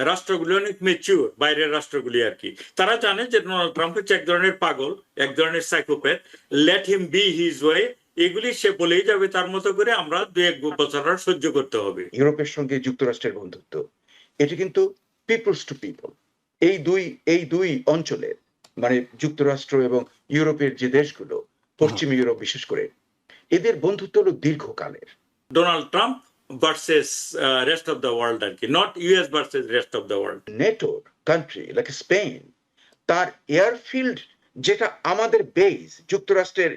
রাষ্ট্রগুলি অনেক মেচিউর, বাইরের রাষ্ট্রগুলি আর কি। তারা জানে যে ডোনাল্ড ট্রাম্প হচ্ছে এক ধরনের পাগল, এক ধরনের psychopath, let him be his way, এগুলি সে বলেই যাবে তার মতো করে, আমরা 1-2 বছর আর সহ্য করতে হবে। ইউরোপের সঙ্গে যুক্তরাষ্ট্রের বন্ধুত্ব, এটি কিন্তু পিপলস টু পিপল। এই দুই অঞ্চলের মানে যুক্তরাষ্ট্র এবং ইউরোপের যে দেশগুলো, পশ্চিম ইউরোপ বিশেষ করে, এদের বন্ধুত্ব হলো দীর্ঘকালের। Donald Trump versus rest of the world আর কি, not US versus rest of the world. নেটোর কান্ট্রি লাইক স্পেন, তার এয়ারফিল্ড যেটা আমাদের বেজ, যুক্তরাষ্ট্রের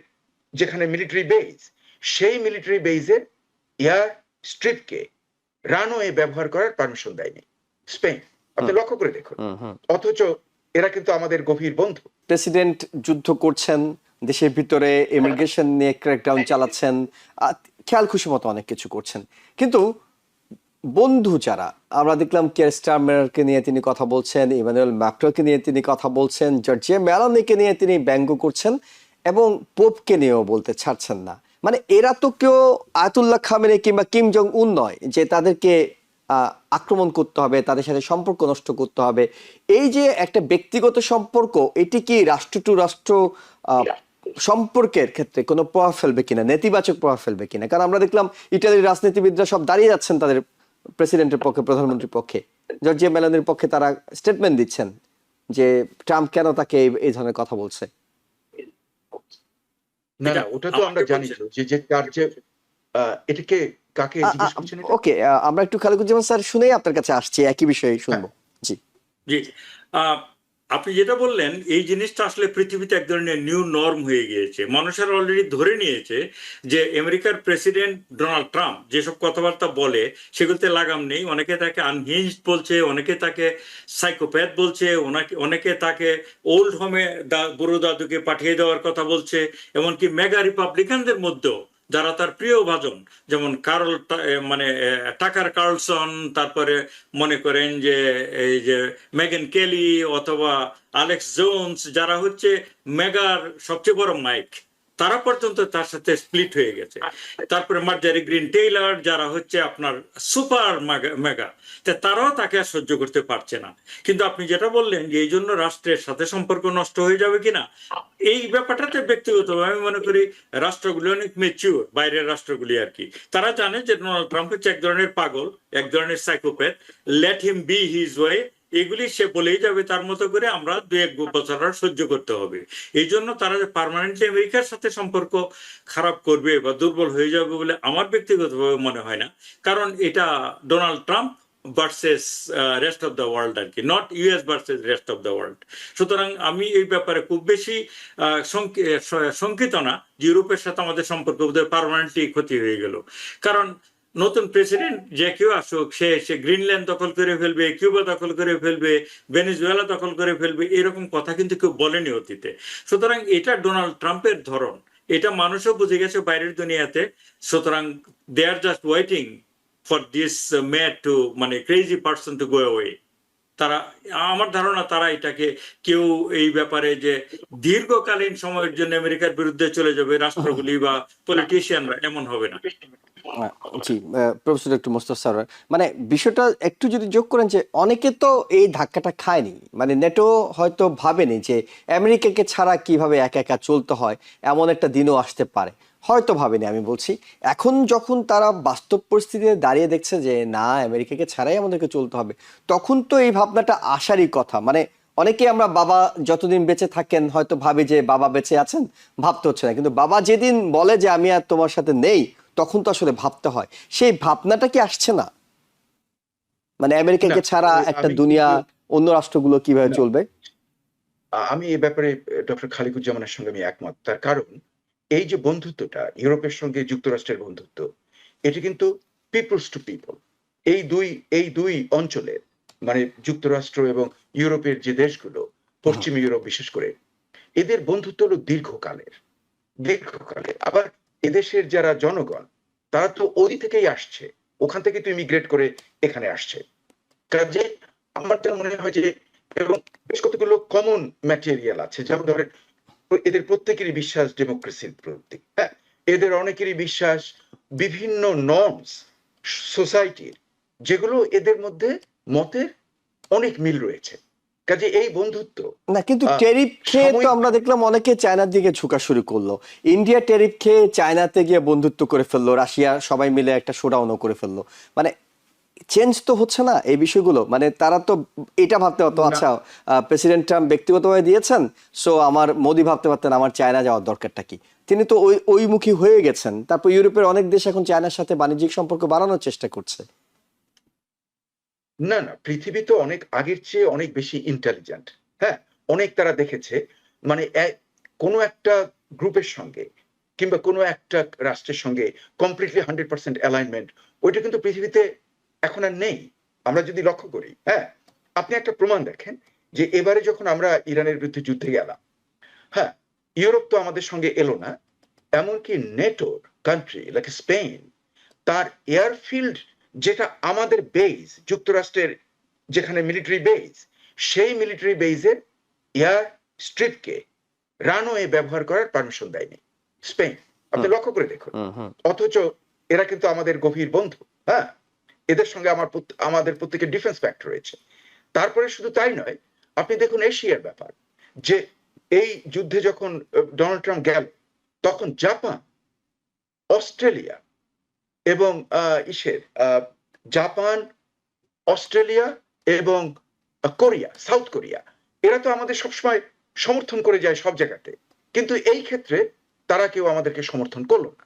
যেখানে মিলিটারি বেজ, সেই মিলিটারি বেজের এয়ার স্ট্রিপকে রানওয়ে ব্যবহার করার পারমিশন দেয়নি স্পেন। আপনি লক্ষ্য করে দেখুন, অথচ এরা কিন্তু আমাদের গভীর বন্ধু। প্রেসিডেন্ট যুদ্ধ করছেন, দেশের ভিতরে ইমিগ্রেশন নিয়ে ক্র্যাকডাউন চালাচ্ছেন, খেয়াল খুশি মতো অনেক কিছু করছেন, কিন্তু বন্ধু যারা, আমরা দেখলাম কিয়ার স্টারমারকে নিয়ে তিনি কথা বলছেন, ইমানুয়েল ম্যাক্রনকে নিয়ে তিনি কথা বলছেন, জর্জিয়া মেলোনিকে নিয়ে তিনি ব্যঙ্গ করছেন, এবং পোপকে নিয়েও বলতে ছাড়ছেন না। মানে এরা তো কেউ আয়াতুল্লাহ খামেনি কিংবা কিম জং উন নয় যে তাদেরকে আক্রমণ করতে হবে, তাদের সাথে সম্পর্ক নষ্ট করতে হবে। এই যে একটা ব্যক্তিগত সম্পর্ক, এটি কি রাষ্ট্র টু রাষ্ট্র সম্পর্কের ক্ষেত্রে কোনো প্রভাব ফেলবে কিনা, নেতিবাচক প্রভাব ফেলবে কিনা? কারণ আমরা দেখলাম ইটালির রাজনীতিবিদরা সব দাঁড়িয়ে যাচ্ছেন তাদের প্রেসিডেন্টের পক্ষে, প্রধানমন্ত্রীর পক্ষে, জর্জিয়া মেলোনির পক্ষে তারা স্টেটমেন্ট দিচ্ছেন যে ট্রাম্প কেন তাকে এই ধরনের কথা বলছে। না না, ওটা তো আমরা জানি যে তার যে এটাকে কাকে জিজ্ঞেস করছেন? ওকে, আমরা একটু খালিকুজ্জামান স্যার শুনেই আপনার কাছে আসছি, একই বিষয়ে শুনবো। জি জি, আপনি যেটা বললেন এই জিনিসটা আসলে পৃথিবীতে এক ধরনের নিউ নর্ম হয়ে গিয়েছে। মানুষের অলরেডি ধরে নিয়েছে যে আমেরিকার প্রেসিডেন্ট ডোনাল্ড ট্রাম্প যেসব কথাবার্তা বলে সেগুলোতে লাগাম নেই। অনেকে তাকে আনহিঞ্জড বলছে, অনেকে তাকে সাইকোপ্যাথ বলছে, অনেকে তাকে ওল্ড হোমে বুড়ো দাদুকে পাঠিয়ে দেওয়ার কথা বলছে। এমনকি মেগা রিপাবলিকানদের মধ্যেও যারা তার প্রিয় ভাজন, যেমন টাকার কার্লসন, তারপরে মনে করেন যে এই যে মেগান কেলি অথবা অ্যালেক্স জোনস, যারা হচ্ছে মেগার সবচেয়ে বড় মাইক, তারা পর্যন্ত তার সাথে স্প্লিট হয়ে গেছে। তারপরে মার্জারি গ্রিন টেইলার, যারা হচ্ছে আপনার সুপার মেগা, তারাও তাকে আর সহ্য করতে পারছে না। কিন্তু আপনি যেটা বললেন যে এই জন্য রাষ্ট্রের সাথে সম্পর্ক নষ্ট হয়ে যাবে কিনা, এই ব্যাপারটাতে ব্যক্তিগতভাবে আমি মনে করি রাষ্ট্রগুলি অনেক মেচিউর, বাইরের রাষ্ট্রগুলি আর কি। তারা জানে যে ডোনাল্ড ট্রাম্প হচ্ছে এক ধরনের পাগল, এক ধরনের psychopath, let him be his way, এগুলি সে বলেই যাবে তার মতো করে, আমরা 2-1 বছর আর সহ্য করতে হবে। এই জন্য তারা যে পার্মানেন্টলি আমেরিকার সাথে সম্পর্ক খারাপ করবে বা দুর্বল হয়ে যাবে বলে আমার ব্যক্তিগতভাবে মনে হয় না। কারণ এটা Donald Trump versus rest of the world আর কি, not US versus rest of the world. সুতরাং আমি এই ব্যাপারে খুব বেশি শঙ্কিত না যে ইউরোপের সাথে আমাদের সম্পর্ক বোধহয় পার্মানেন্টলি ক্ষতি হয়ে গেল। কারণ নতুন প্রেসিডেন্ট যে কেউ আসুক, সে গ্রিনল্যান্ড দখল করে ফেলবে, কিউবা দখল করে ফেলবে, ভেনেজুয়েলা দখল করে ফেলবে, এরকম কথা কিন্তু কেউ বলেনি অতীতে। সুতরাং এটা ডোনাল্ড ট্রাম্পের ধরন, এটা মানুষও বুঝে গেছে বাইরের দুনিয়াতে। সুতরাং they are just waiting for this mad to, মানে crazy person to go away. তারা, আমার ধারণা তারা এটাকে কেউ এই ব্যাপারে যে দীর্ঘকালীন সময়ের জন্য আমেরিকার বিরুদ্ধে চলে যাবে রাষ্ট্রগুলি বা পলিটিশিয়ানরা, এমন হবে না। জি, প্রফেসর ডক্টর মোস্তফা সরওয়ার, মানে বিষয়টা একটু যদি যোগ করেন যে অনেকে তো এই ধাক্কাটা খায়নি, মানে নেটো হয়তো ভাবেনি যে আমেরিকাকে ছাড়া কিভাবে একা একা চলতে হয়, এমন একটা দিনও আসতে পারে, হয়তো ভাবেনি। আমি বলছি এখন যখন তারা বাস্তব পরিস্থিতিতে দাঁড়িয়ে দেখছে যে না, আমেরিকাকে ছাড়াই আমাদেরকে চলতে হবে, তখন তো এই ভাবনাটা আসারই কথা। মানে অনেকে আমরা বাবা যতদিন বেঁচে থাকেন হয়তো ভাবি যে বাবা বেঁচে আছেন, ভাবতে হচ্ছে না, কিন্তু বাবা যেদিন বলে যে আমি আর তোমার সাথে নেই, তখন তো আসলে ভাবতে হয়। সেই ভাবনাটা কি আসছে না? মানে আমেরিকাকে ছাড়া একটা দুনিয়া, অন্য রাষ্ট্রগুলো কিভাবে চলবে? আমি এই ব্যাপারে ডক্টর খালিকুজ্জামানের সঙ্গে আমি একমত। তার কারণ এই যে বন্ধুত্বটা, ইউরোপের সঙ্গে যুক্তরাষ্ট্রের বন্ধুত্ব, এটি কিন্তু পিপলস টু পিপল। এই দুই অঞ্চলের মানে যুক্তরাষ্ট্র এবং ইউরোপের যে দেশগুলো, পশ্চিম ইউরোপ বিশেষ করে, এদের বন্ধুত্ব হলো দীর্ঘকালের। আবার এদেশের যারা জনগণ, তারা তো ওই থেকেই আসছে, ওখান থেকে তো ইমিগ্রেট করে এখানে আসছে। কাজে আমার তো মনে হয় যে, এবং বেশ কতগুলো কমন ম্যাটেরিয়াল আছে, যেমন ধরেন এদের প্রত্যেকেরই বিশ্বাস ডেমোক্রেসির প্রতি, হ্যাঁ, এদের অনেকেরই বিশ্বাস বিভিন্ন নর্মস সোসাইটির, যেগুলো এদের মধ্যে মতের অনেক মিল রয়েছে। কাজে এই বন্ধুত্ব না, কিন্তু আহ, টেরিফ খেয়ে তো সাময়িক আমরা দেখলাম অনেকে চায়নার দিকে ঝুঁকা শুরু করলো। ইন্ডিয়া টেরিফ খেয়ে চায়নাতে গিয়ে বন্ধুত্ব করে ফেললো, রাশিয়া সবাই মিলে একটা শোডাউনও করে ফেললো। মানে চেঞ্জ তো হচ্ছে না এই বিষয়গুলো। মানে তারা তো এটা ভাবতে পারতো, না আচ্ছা প্রেসিডেন্ট ট্রাম্প ব্যক্তিগতভাবে দিয়েছেন, সো আমার মোদি ভাবতে পারতেন আমার চায়না যাওয়ার দরকারটা কি। তিনি তো ওইমুখী হয়ে গেছেন। তারপর ইউরোপের অনেক দেশ এখন চায়নার সাথে বাণিজ্যিক সম্পর্ক বাড়ানোর চেষ্টা করছে। না না, পৃথিবী তো অনেক আগের চেয়ে অনেক বেশি ইন্টেলিজেন্ট। হ্যাঁ, অনেক তারা দেখেছে, মানে কোনো একটা গ্রুপের সঙ্গে কিংবা কোনো একটা রাষ্ট্রের সঙ্গে কমপ্লিটলি 100% অ্যালাইনমেন্ট, ওইটা কিন্তু পৃথিবীতে এখন আর নেই। আমরা যদি লক্ষ্য করি, হ্যাঁ, আপনি একটা প্রমাণ দেখেন যে এবারে যখন আমরা ইরানের বিরুদ্ধে যুদ্ধে গেলাম, হ্যাঁ, ইউরোপ তো আমাদের সঙ্গে এলো না, এমনকি নেটোর কান্ট্রি লাইক স্পেন, তার এয়ারফিল্ড, যেটা আমাদের বেস, যুক্তরাষ্ট্রের যেখানে মিলিটারি বেস, সেই মিলিটারি বেসের এয়ার স্ট্রিপকে রানওয়ে ব্যবহার করার পারমিশন দেয়নি স্পেন। আপনি লক্ষ্য করে দেখুন। হুম হুম অথচ এরা কিন্তু আমাদের গভীর বন্ধু। হ্যাঁ, এদের সঙ্গে আমাদের প্রত্যেকের ডিফেন্স ফ্যাক্টর রয়েছে। তারপরে শুধু তাই নয়, আপনি দেখুন এশিয়ার ব্যাপার, যে এই যুদ্ধে যখন ডোনাল্ড ট্রাম্প গেল, তখন জাপান, অস্ট্রেলিয়া এবং জাপান, অস্ট্রেলিয়া এবং কোরিয়া, সাউথ কোরিয়া, এরা তো আমাদের সবসময় সমর্থন করে যায় সব জায়গাতে, কিন্তু এই ক্ষেত্রে তারা কেউ আমাদেরকে সমর্থন করলো না।